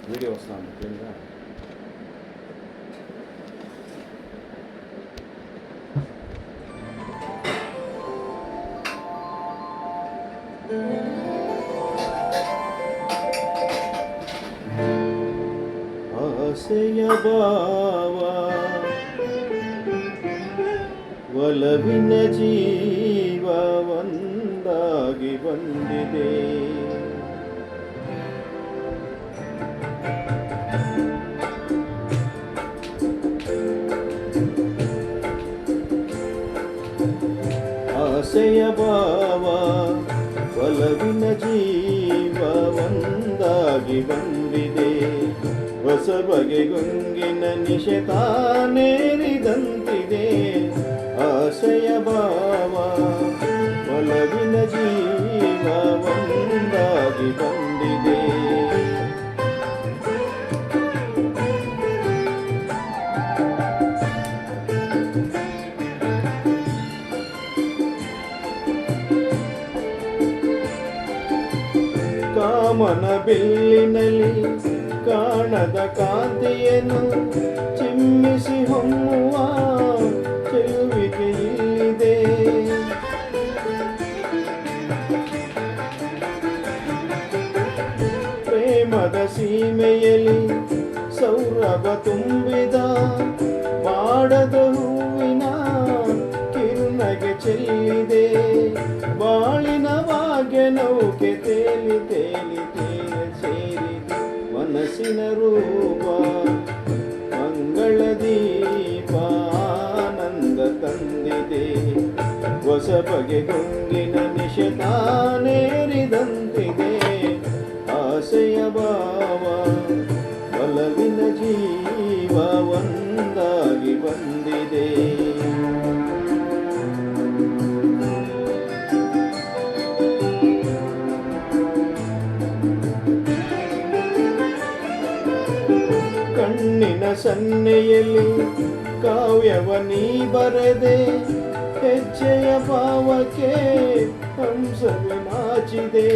Video వస్తుంది క్లీన్గా. ಆಸೆಯ ಭಾವ ಒಲವಿನ ಜೀವ ಒಂದಾಗಿ ಬಂದಿದೆ. ಆಸೆಯ ಭಾವ ಒಲವಿನ ಜೀವ ಒಂದಾಗಿ ಬಂದಿದೆ. ಹೊಸ ಬಗೆ ಗುಂಗಿನ ನಿಶೆತಾನೇರಿದಂತಿದೆ. ಆಸೆಯ ಭಾವ ಒಲವಿನ ಜೀವ ಒಂದಾಗಿ ಬಂದಿದೆ. ಕಾಮನ ಬಿಲ್ಲಿನಲ್ಲಿ ಕಾಣದ ಕಾಂತಿಯನ್ನು ಚಿಮ್ಮಿಸಿ ಹೊಮ್ಮುವ ಚೆಲುವಿಗೆ ಇಲ್ಲಿದೆ. ಪ್ರೇಮದ ಸೀಮೆಯಲ್ಲಿ ಸೌರಭ ತುಂಬಿದ ಬಾಡದ ಹೂವಿನ ಕಿರುನಗೆ ಚೆಲ್ಲಿದೆ. ಬಾಳಿನ ಭಾಗ್ಯ ನೌಕೆ ತೇಲಿ ತೇಲಿ ತೇಲಿ ಸೇರಿದೆ. ಮನಸ್ಸಿನ ರೂಪ ಮಂಗಳ ದೀಪ ಆನಂದ ತಂದಿದೆ. ಹೊಸ ಬಗೆ ಗುಂಗಿನ ನಿಶೆತಾನೇರಿದಂತಿದೆ. ಆಸೆಯ ಭಾವ ಒಲವಿನ ಜೀವ ಒಂದಾಗಿ ಬಂದಿದೆ. ಕಣ್ಣಿನ ಸನ್ನೆಯಲ್ಲಿ ಕಾವ್ಯವ ನೀ ಬರೆದೆ. ಹೆಜ್ಜೆಯ ಭಾವಕ್ಕೆ ಹಂಸವೇ ನಾಚಿದೆ.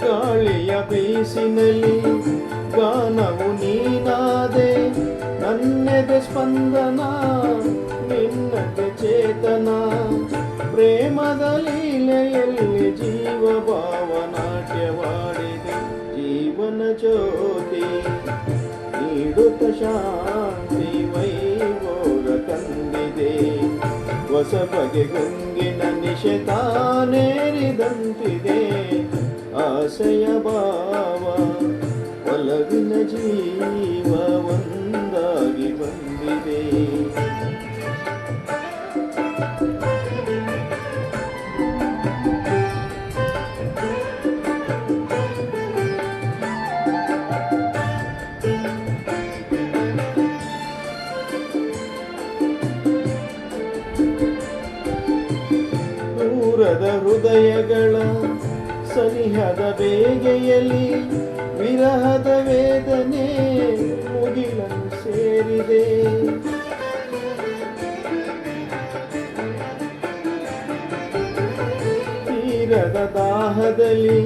ಗಾಳಿಯ ಬೀಸಿನಲ್ಲಿ ಗಾನವು ನೀನಾದೆ. ನನ್ನೆದೆ ಸ್ಪಂದನ ನಿನ್ನದೆ ಚೇತನ. ಪ್ರೇಮದ ಲೀಲೆಯಲ್ಲಿ ಜೀವ ಭಾವ ನಾಟ್ಯವಾಡಿದೆ. ಜೀವನ ಜ್ಯೋತಿ ನೀಡುತ್ತ ಶಾಂತಿ ವೈಭೋಗ ತಂದಿದೆ. ಹೊಸ ಬಗೆ ಗುಂಗಿನ ನಿಶೆತಾನೇರಿದಂತಿದೆ. ಆಸೆಯ ಭಾವ ಒಲವಿನ ಜೀವ ಒಂದಾಗಿ ಬಂದಿದೆ. ದೂರದ ಹೃದಯಗಳ ಸನಿಹದ ಬೇಗೆಯಲ್ಲಿ ವಿರಹದ ವೇದನೆ ಮುಗಿಲನ್ನು ಸೇರಿದೆ. ತೀರದ ದಾಹದಲ್ಲಿ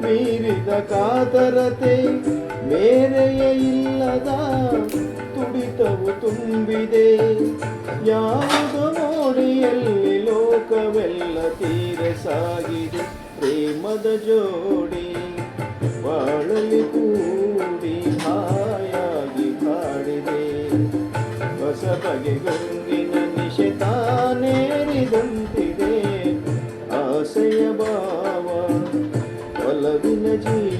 ಮೀರಿದ ಕಾತರತೆ ಮೇರೆಯ ಇಲ್ಲದ ತುಡಿತವು ತುಂಬಿದೆ. ಯಾವುದೋ ಮೋಡಿಯಲ್ಲಿ ಲೋಕವೆಲ್ಲ ತೀರ ಸಾಗಿದೆ. ಪ್ರೇಮದ ಜೋಡಿ ಬಾಳಲಿ ಕೂಡಿ ಹಾಯಾಗಿ ಹಾಡಿದೆ. ಹೊಸ ಬಗೆ ಗುಂಗಿನ ನಿಶೆತಾನೇರಿದಂತಿದೆ. ಆಸೆಯ ಭಾವ ಒಲವಿನ ಜೀವ